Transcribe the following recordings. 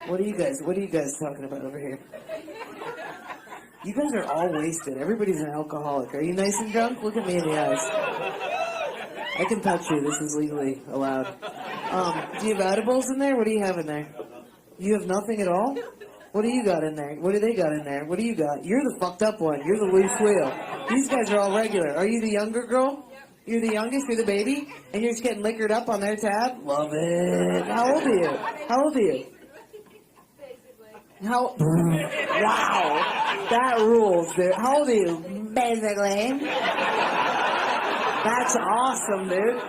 What are you guys talking about over here? You guys are all wasted. Everybody's an alcoholic. Are you nice and drunk? Look at me in the eyes. I can touch you. This is legally allowed. Do you have edibles in there? What do you have in there? You have nothing at all? What do you got in there? What do they got in there? What do you got? You're the fucked up one. You're the loose wheel. These guys are all regular. Are you the younger girl? You're the youngest? You're the baby? And you're just getting liquored up on their tab? Love it. How old are you? How old are you? Wow. That rules, dude. How old are you? Basically. That's awesome, dude.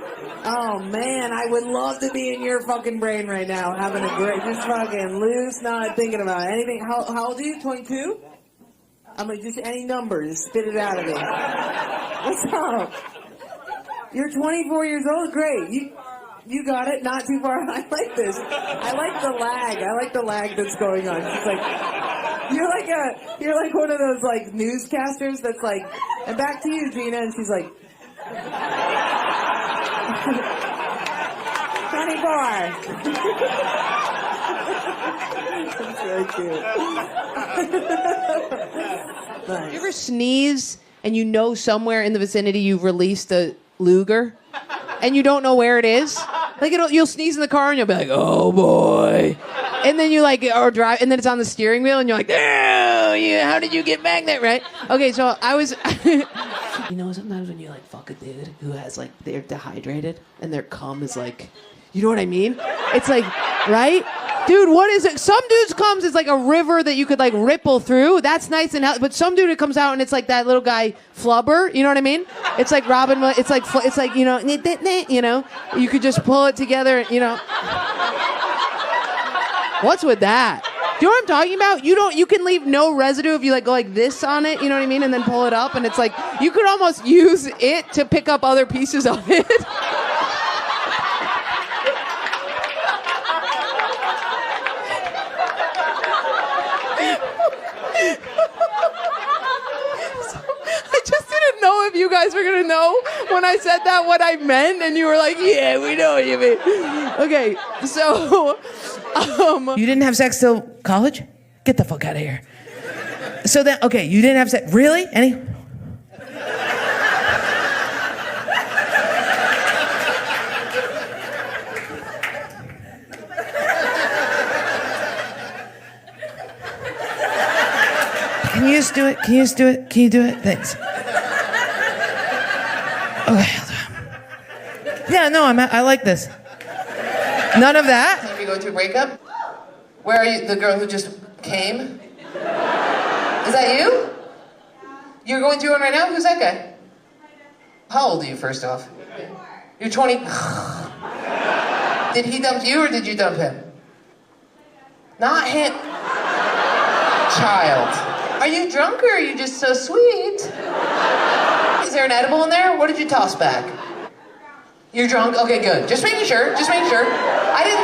Oh, man, I would love to be in your fucking brain right now, having a great, just fucking loose, not thinking about anything. How old are you? 22? I mean, just any number, just spit it out of me. What's up? You're 24 years old? Great. You got it. Not too far. I like this. I like the lag. I like the lag that's going on. She's like, you're like one of those like newscasters that's like, and back to you, Gina. And she's like, 24. That's very cute. Nice. You ever sneeze and you know somewhere in the vicinity you've released a Luger and you don't know where it is? Like you'll sneeze in the car and you'll be like, oh boy. And then you like, or drive, and then it's on the steering wheel and you're like, oh, yeah, how did you get back there, right? Okay, so I was, you know, sometimes when you like fuck a dude who has like, they're dehydrated and their cum is like, you know what I mean? It's like, right? Dude, what is it? Some dudes' comes is like a river that you could like ripple through. That's nice and healthy. But some dude it comes out and it's like that little guy Flubber. You know what I mean? It's like Robin. It's like you know, you could just pull it together. You know, what's with that? Do you know what I'm talking about? You can leave no residue if you like go like this on it. You know what I mean? And then pull it up, and it's like you could almost use it to pick up other pieces of it. Know if you guys were gonna know when I said that what I meant, and you were like, yeah, we know what you mean. Okay, so you didn't have sex till college? Get the fuck out of here. So then, okay, you didn't have sex, really? Any? Can you just do it? Can you just do it? Can you do it? Thanks. Okay. Yeah, no, I like this. None of that? Have you going through a breakup? Where are you? The girl who just came? Is that you? You're going through one right now? Who's that guy? How old are you, first off? You're 20. Did he dump you or did you dump him? Not him. Child. Are you drunk or are you just so sweet? Is there an edible in there? What did you toss back? You're drunk? Okay, good. Just making sure. Just making sure. I didn't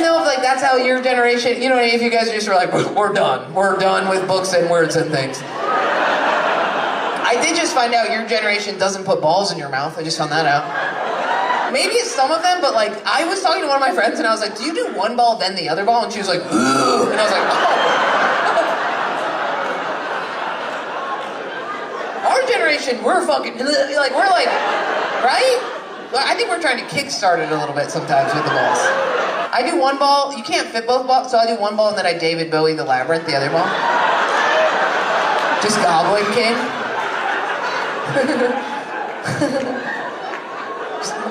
know if like that's how your generation, you know, if you guys just were like, we're done. We're done with books and words and things. I did just find out your generation doesn't put balls in your mouth. I just found that out. Maybe it's some of them, but like, I was talking to one of my friends and I was like, do you do one ball then the other ball? And she was like, ooh. And I was like, oh. Our generation, we're fucking, like, we're like, right? I think we're trying to kickstart it a little bit sometimes with the balls. I do one ball, you can't fit both balls, so I do one ball and then I David Bowie the Labyrinth, the other ball. Just Goblin King.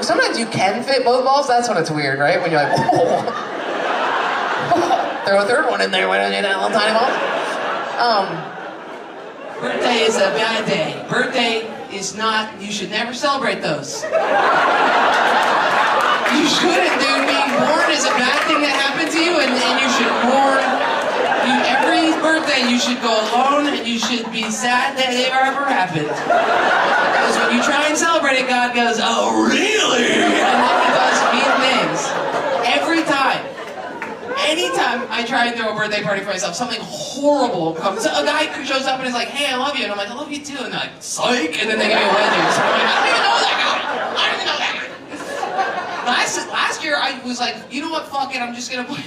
Sometimes you can fit both balls, that's when it's weird, right? When you're like, whoa. Throw a third one in there, why don't you do that little tiny ball? Birthday is a bad day. Birthday is not, you should never celebrate those. You shouldn't, dude. Being born is a bad thing that happened to you, and you should mourn. Every birthday you should go alone, and you should be sad that it ever happened. Because when you try and celebrate it, God goes, oh, really? And then he does mean things. Every time. Anytime I try and throw a birthday party for myself, something horrible comes. A guy shows up and is like, hey, I love you. And I'm like, I love you too. And they're like, psych. And then they give me a wedgie. So I'm like, I don't even know that guy. I don't even know that guy. Last year, I was like, you know what, fuck it. I'm just going to play.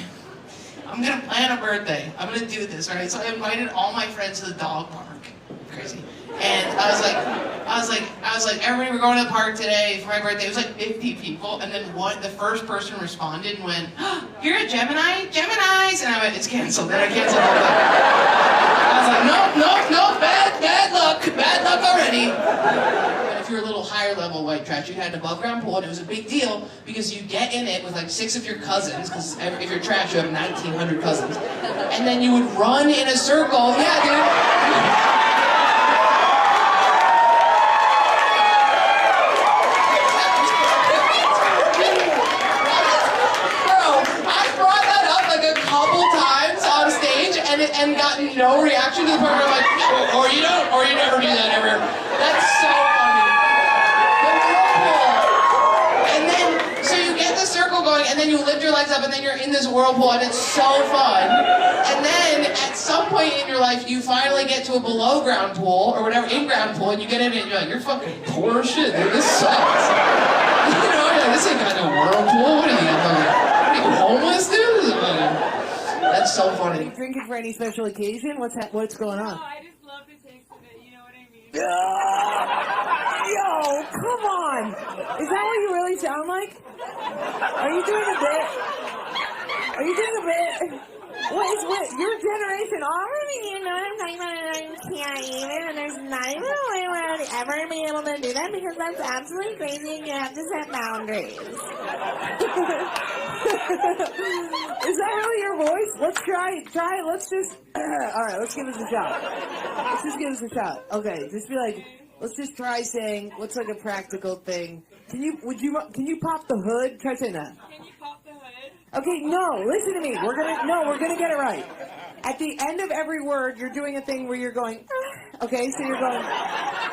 I'm gonna plan a birthday. I'm gonna do this, right? So I invited all my friends to the dog park. Crazy. And I was like, everybody, we're going to the park today for my birthday. It was like 50 people, and then the first person responded and went, oh, "You're a Gemini? Geminis?" And I went, "It's canceled." Then I canceled all that. I was like, no, bad luck already. But if you're a little higher level white trash, you had an above ground pool, and it was a big deal because you get in it with like 6 of your cousins, because if you're trash, you have 1,900 cousins, and then you would run in a circle. Yeah, dude. And gotten no reaction to the point where I'm like, or you never do that ever. That's so funny. The whirlpool. And then, so you get the circle going, and then you lift your legs up, and then you're in this whirlpool, and it's so fun. And then, at some point in your life, you finally get to a below ground pool, or whatever, in-ground pool, and you get in it, and you're like, you're fucking poor as shit, dude, this sucks. You know, you're like, this ain't got no whirlpool, what are you homeless, dude? That's so funny. Are you drinking for any special occasion? What's going on? Oh, I just love the taste of it, you know what I mean? Yo, come on! Is that what you really sound like? Are you doing a bit? Are you doing a bit? What? Your generation already, you know what I'm talking about, and I can't even, and there's not even a way where I'd ever be able to do that because that's absolutely crazy and you have to set boundaries. Is that really your voice? Let's try it. Let's just, alright, let's give this a shot. Let's just give this a shot. Okay, just be like, let's just try saying, what's like a practical thing? Can you pop the hood? Try saying that. Can you pop the hood? Okay, no, listen to me. We're gonna get it right. At the end of every word, you're doing a thing where you're going, okay, so you're going,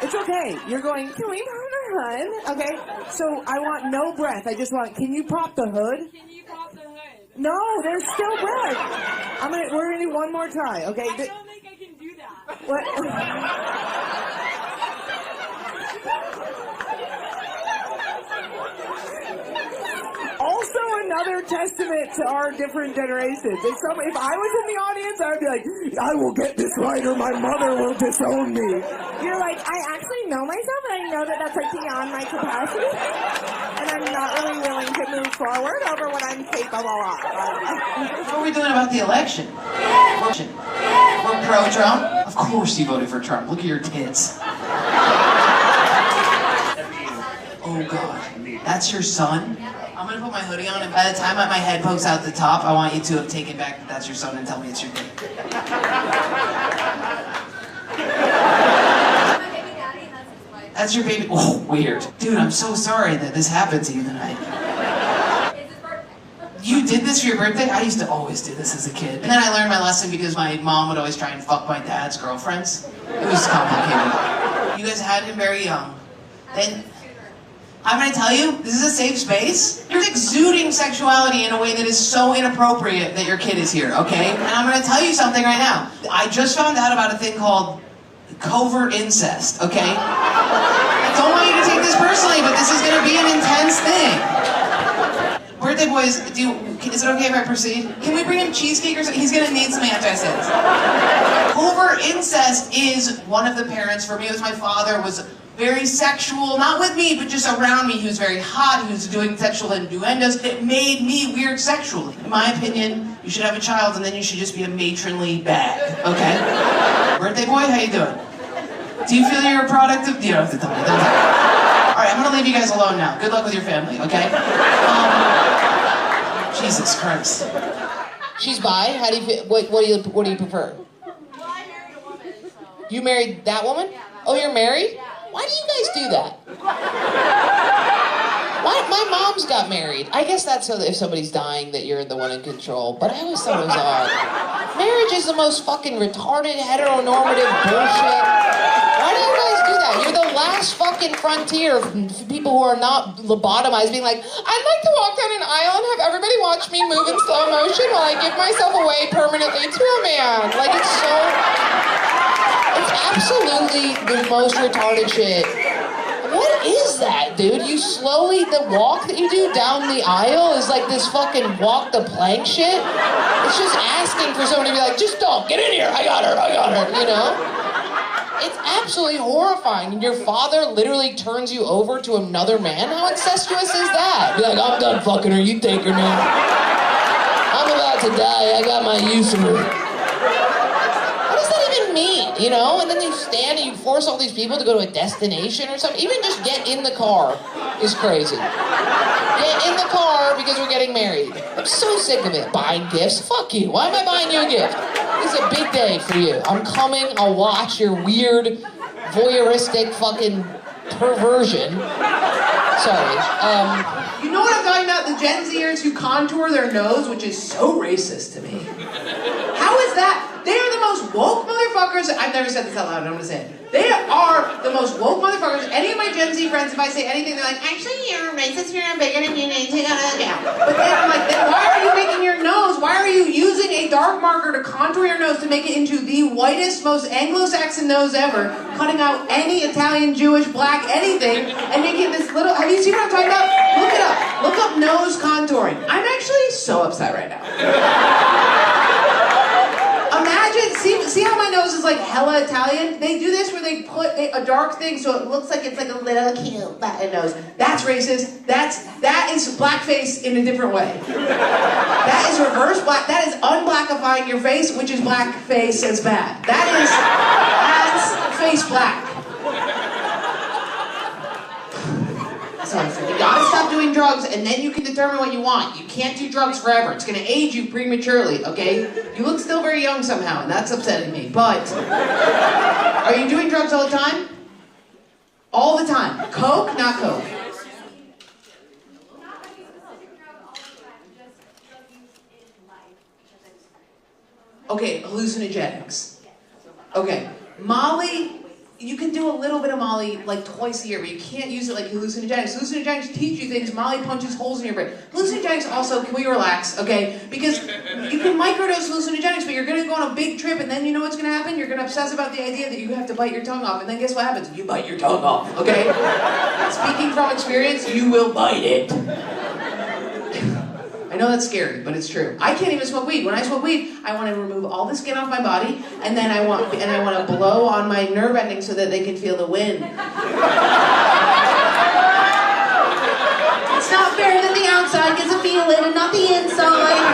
it's okay. You're going, can we pop the hood? Okay, so I want no breath. I just want, can you pop the hood? Can you pop the hood? No, there's still breath. We're gonna do one more try, okay? I don't think I can do that. What? Also another testament to our different generations. If I was in the audience, I would be like, I will get this right or my mother will disown me. You're like, I actually know myself and I know that that's like beyond my capacity. And I'm not really willing to move forward over what I'm capable of. What are we doing about the election? We're pro-Trump? Of course you voted for Trump. Look at your tits. Oh God, that's your son? I'm gonna put my hoodie on, and by the time my head pokes out the top, I want you to have taken back that that's your son and tell me it's your kid. That's your baby. Oh, weird. Dude, I'm so sorry that this happened to you tonight. You did this for your birthday? I used to always do this as a kid. And then I learned my lesson because my mom would always try and fuck my dad's girlfriends. It was complicated. You guys had him very young. Then, I'm gonna tell you, this is a safe space. You're exuding sexuality in a way that is so inappropriate that your kid is here, okay? And I'm gonna tell you something right now. I just found out about a thing called covert incest, okay? I don't want you to take this personally, but this is gonna be an intense thing. Birthday boys, is it okay if I proceed? Can we bring him cheesecake or something? He's gonna need some antacids. Covert incest is one of the parents, for me it was my father, was very sexual, not with me, but just around me. He was very hot, he was doing sexual innuendos. It made me weird sexually. In my opinion, you should have a child and then you should just be a matronly bag, okay? Birthday boy, how you doing? Do you feel you're a product of... You don't have to tell me. Alright, I'm gonna leave you guys alone now. Good luck with your family, okay? Jesus Christ. She's bi? How do you feel? What do you prefer? Well, I married a woman, so... You married that woman? Oh, you're married? Yeah. Why do you guys do that? My mom's got married. I guess that's so that if somebody's dying that you're the one in control, but I always thought it was odd. Marriage is the most fucking retarded, heteronormative bullshit. Why do you guys do that? You're the last fucking frontier of people who are not lobotomized being like, I'd like to walk down an aisle and have everybody watch me move in slow motion while I give myself away permanently to a man. Like, it's so... It's absolutely the most retarded shit. What is that, dude? You slowly, the walk that you do down the aisle is like this fucking walk the plank shit. It's just asking for somebody to be like, just don't, get in here, I got her, you know? It's absolutely horrifying. And your father literally turns you over to another man? How incestuous is that? Be like, I'm done fucking her, you take her now. I'm about to die, I got my use of her. Mean, you know? And then you stand and you force all these people to go to a destination or something. Even just get in the car is crazy. Get in the car because we're getting married. I'm so sick of it. Buying gifts? Fuck you. Why am I buying you a gift? This is a big day for you. I'm coming, I'll watch your weird, voyeuristic fucking perversion. Sorry. You know what I'm talking about? The Gen Zers who contour their nose, which is so racist to me. How is that? They are the most woke motherfuckers. I've never said this out loud, I'm gonna say it. They are the most woke motherfuckers. Any of my Gen Z friends, if I say anything, they're like, actually, you're racist, you're bigger than you need to go down. But then I'm like, then why are you making your nose? Why are you using a dark marker to contour your nose to make it into the whitest, most Anglo-Saxon nose ever, cutting out any Italian, Jewish, black, anything, and making this little, have you seen what I'm talking about? Look it up. Look up nose contouring. I'm actually so upset right now. Imagine, see how my nose is like hella Italian? They do this where they put a dark thing so it looks like it's like a little cute Latin nose. That's racist. That is blackface in a different way. That is reverse black. That is unblackifying your face, which is blackface as bad. That's face black. So you gotta stop doing drugs and then you can determine what you want. You can't do drugs forever. It's gonna age you prematurely, okay? You look still very young somehow, and that's upsetting me. But, are you doing drugs all the time? All the time. Coke, not Coke. Okay, hallucinogenics. Okay, Molly, you can do a little bit of Molly like twice a year, but you can't use it like hallucinogenics. Hallucinogenics teach you things. Molly punches holes in your brain. Hallucinogenics also, can we relax, okay? Because you can microdose hallucinogenics, but you're gonna go on a big trip, and then you know what's gonna happen? You're gonna obsess about the idea that you have to bite your tongue off, and then guess what happens? You bite your tongue off, okay? Speaking from experience, you will bite it. I know that's scary, but it's true. I can't even smoke weed. When I smoke weed, I want to remove all the skin off my body, and then I want to blow on my nerve endings so that they can feel the wind. It's not fair that the outside gets a feeling and not the inside.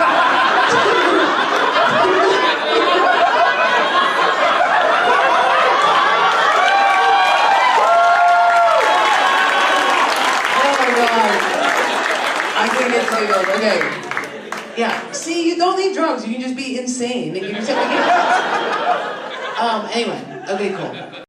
Okay. Yeah. See, you don't need drugs. You can just be insane. Anyway. Okay, cool.